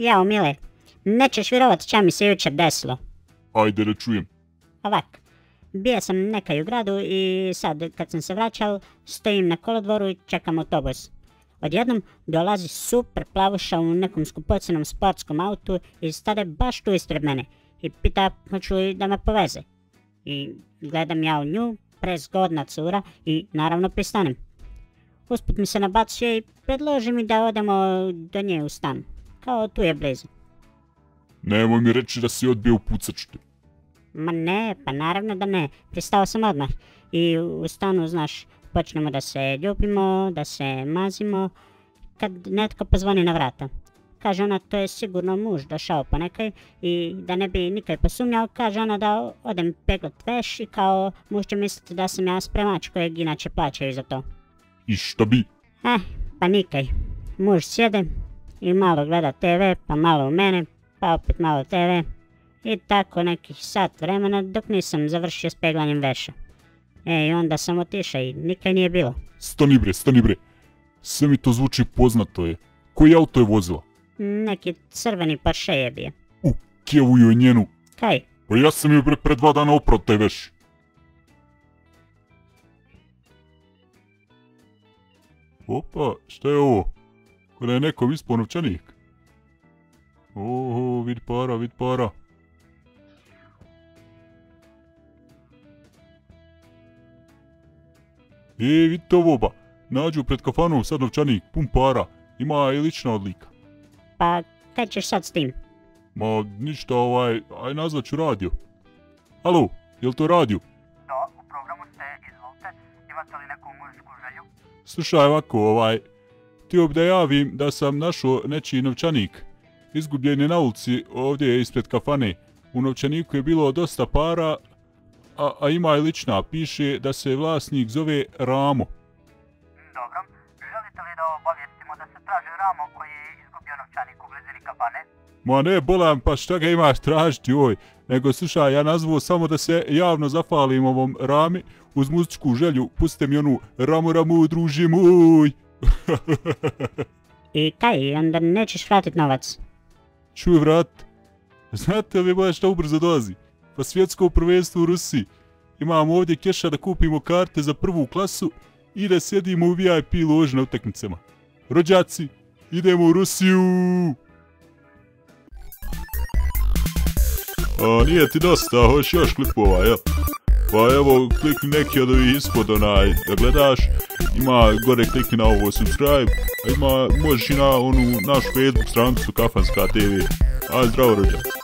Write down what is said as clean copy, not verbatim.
Jao, Mile, nećeš vjerovat šta mi se jučer desilo. Ajde da čujem. Ovak, bio sam nekaj u gradu i sad kad sam se vraćal, stojim na kolodvoru i čekam autobus. Odjednom dolazi super plavuša u nekom skupocenom sportskom autu i stade baš tu ispred mene i pita hoću li da me poveze. I gledam ja u nju, prezgodna cura i naravno pristanem. Usput mi se nabacuje i predloži mi da odemo do nje u stan, kao tu je blizu. Nemoj mi reći da si odbio u pucačke. Ma ne, pa naravno da ne, pristao sam odmah. I u stanu, znaš, počnemo da se ljubimo, da se mazimo, kad netko pozvoni na vrata. Kaže ona, to je sigurno muž došao ponekaj i da ne bi nikaj posumnjao, kaže ona da odem peglat veš i kao muž će misliti da sam ja spremač kojeg inače plaćaju za to. I šta bi? Pa nikaj. Muž sjede i malo gleda TV, pa malo u mene, pa opet malo TV. I tako nekih sat vremena dok nisam završio s peglanjem veša. I onda sam otišao i nikaj nije bilo. Stani bre. Sve mi to zvuči poznato je. Koji auto je vozila? Neki crveni Porsche je bio. U kevu joj njenu. Kaj? Pa ja sam joj pre 2 dana oprao taj veš. Opa, šta je ovo? Kada je nekom ispao novčanik. Oho, vid para. Vidite ovo ba, nađu pred kafanom sad novčanik, pun para, ima i lična odlika. Pa, kaj ćeš sad s tim? Ma, ništa aj nazvat ću radio. Alo, jel to radio? Da, u programu ste, izvolite, imate li neku muzičku želju? Slušaj ovako, htio bi da javim da sam našao nečiji novčanik. Izgubljen je na ulici, ovdje ispred kafane. U novčaniku je bilo dosta para, a ima i lična, piše da se vlasnik zove Ramo. Dobro, želite li da obavijestimo da se traži Ramo koji je izgubio novčanik u blizini kafane? Ma ne, bolam, pa šta ga imaš tražiti, nego slušaj, ja nazvao samo da se javno zafalim ovom Rami, uz muzičku želju, pustite mi onu Ramu, druži moj. I kaj, onda nećeš vratit novac? Čuj vrat, znate li baš šta ubrzo dolazi? Pa svjetsko prvenstvo u Rusiji. Imamo ovdje keša da kupimo karte za 1. klasu i da sjedimo u VIP loži na utakmicama. Rođaci, idemo u Rusiju! Nije ti dosta, hoćeš još klipova, jel? Pa evo, klikni neki od ovih ispod da gledaš. Ima gore klikni na ovo subscribe, a možeš i na onu našu Facebook stranicu Kafanska TV. Ajde, zdravo rođaci!